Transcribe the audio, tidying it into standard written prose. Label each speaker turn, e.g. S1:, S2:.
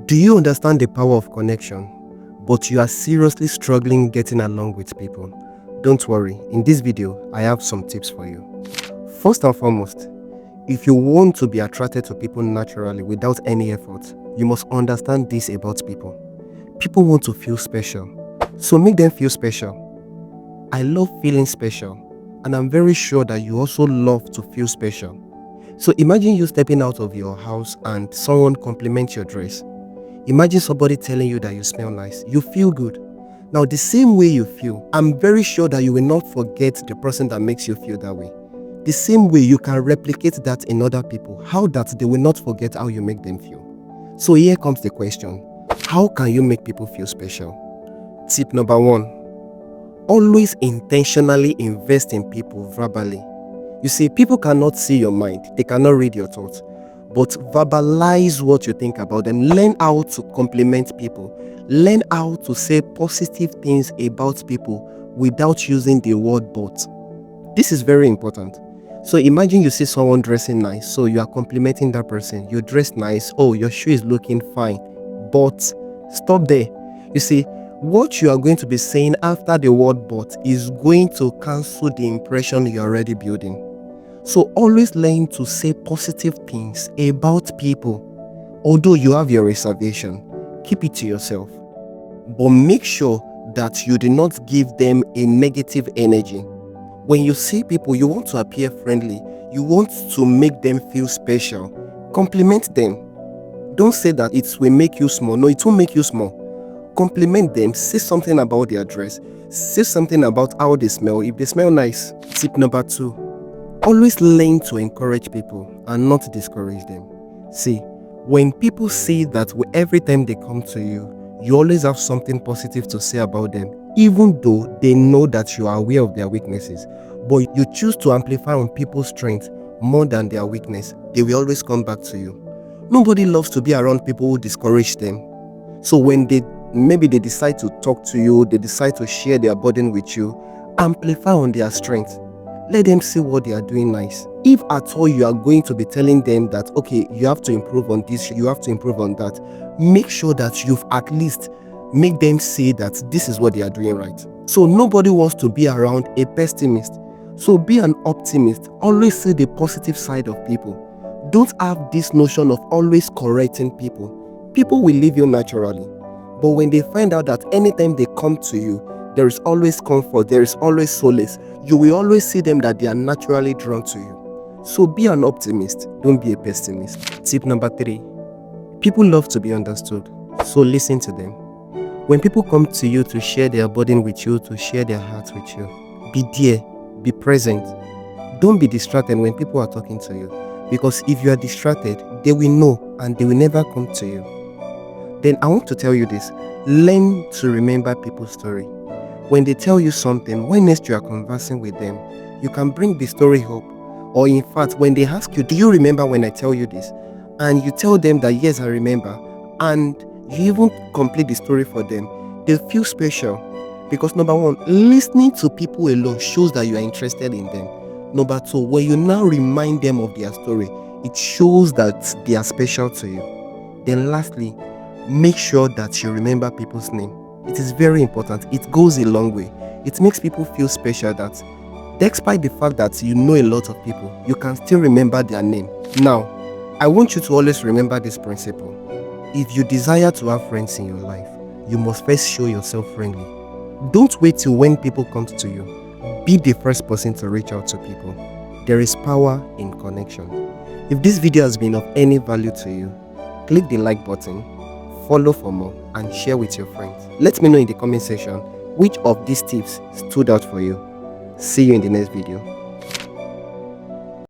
S1: Do you understand the power of connection, but you are seriously struggling getting along with people? Don't worry, in this video, I have some tips for you. First and foremost, if you want to be attracted to people naturally without any effort, you must understand this about people. People want to feel special, so make them feel special. I love feeling special, and I'm very sure that you also love to feel special. So imagine you stepping out of your house and someone compliments your dress. Imagine somebody telling you that you smell nice. You feel good. Now, the same way you feel, I'm very sure that you will not forget the person that makes you feel that way. The same way you can replicate that in other people, how that they will not forget how you make them feel. So here comes the question. How can you make people feel special? Tip number 1. Always intentionally invest in people verbally. You see, people cannot see your mind. They cannot read your thoughts. But verbalize what you think about them. Learn how to compliment people. Learn how to say positive things about people without using the word but. This is very important. So imagine you see someone dressing nice. So you are complimenting that person. You dress nice. Oh, your shoe is looking fine. But stop there. You see, what you are going to be saying after the word but is going to cancel the impression you're already building. So always learn to say positive things about people. Although you have your reservation, keep it to yourself. But make sure that you do not give them a negative energy. When you see people, you want to appear friendly. You want to make them feel special. Compliment them. Don't say that it will make you small. No, it won't make you small. Compliment them. Say something about their dress. Say something about how they smell. If they smell nice. Tip number 2. Always learn to encourage people and not discourage them. See, when people see that every time they come to you, you always have something positive to say about them, even though they know that you are aware of their weaknesses, but you choose to amplify on people's strength more than their weakness, they will always come back to you. Nobody loves to be around people who discourage them. So when maybe they decide to talk to you, they decide to share their burden with you, amplify on their strength. Let them see what they are doing nice. If at all you are going to be telling them that, okay, you have to improve on this, you have to improve on that, make sure that you've at least make them say that this is what they are doing right. So nobody wants to be around a pessimist. So be an optimist. Always see the positive side of people. Don't have this notion of always correcting people. People will leave you naturally. But when they find out that anytime they come to you, there is always comfort, there is always solace, you will always see them that they are naturally drawn to you. So be an optimist, don't be a pessimist. Tip number 3. People love to be understood, so listen to them. When people come to you to share their burden with you, to share their hearts with you, be there, be present. Don't be distracted when people are talking to you, because if you are distracted, they will know and they will never come to you. Then I want to tell you this, learn to remember people's story. When they tell you something, when next you are conversing with them, you can bring the story up. Or in fact, when they ask you, do you remember when I tell you this? And you tell them that yes, I remember. And you even complete the story for them. They feel special. Because number 1, listening to people alone shows that you are interested in them. Number 2, when you now remind them of their story, it shows that they are special to you. Then lastly, make sure that you remember people's name. It is very important. It goes a long way. It makes people feel special that despite the fact that you know a lot of people, you can still remember their name. Now, I want you to always remember this principle. If you desire to have friends in your life, you must first show yourself friendly. Don't wait till when people come to you. Be the first person to reach out to people. There is power in connection. If this video has been of any value to you, click the like button, follow for more, and share with your friends. Let me know in the comment section which of these tips stood out for you. See you in the next video.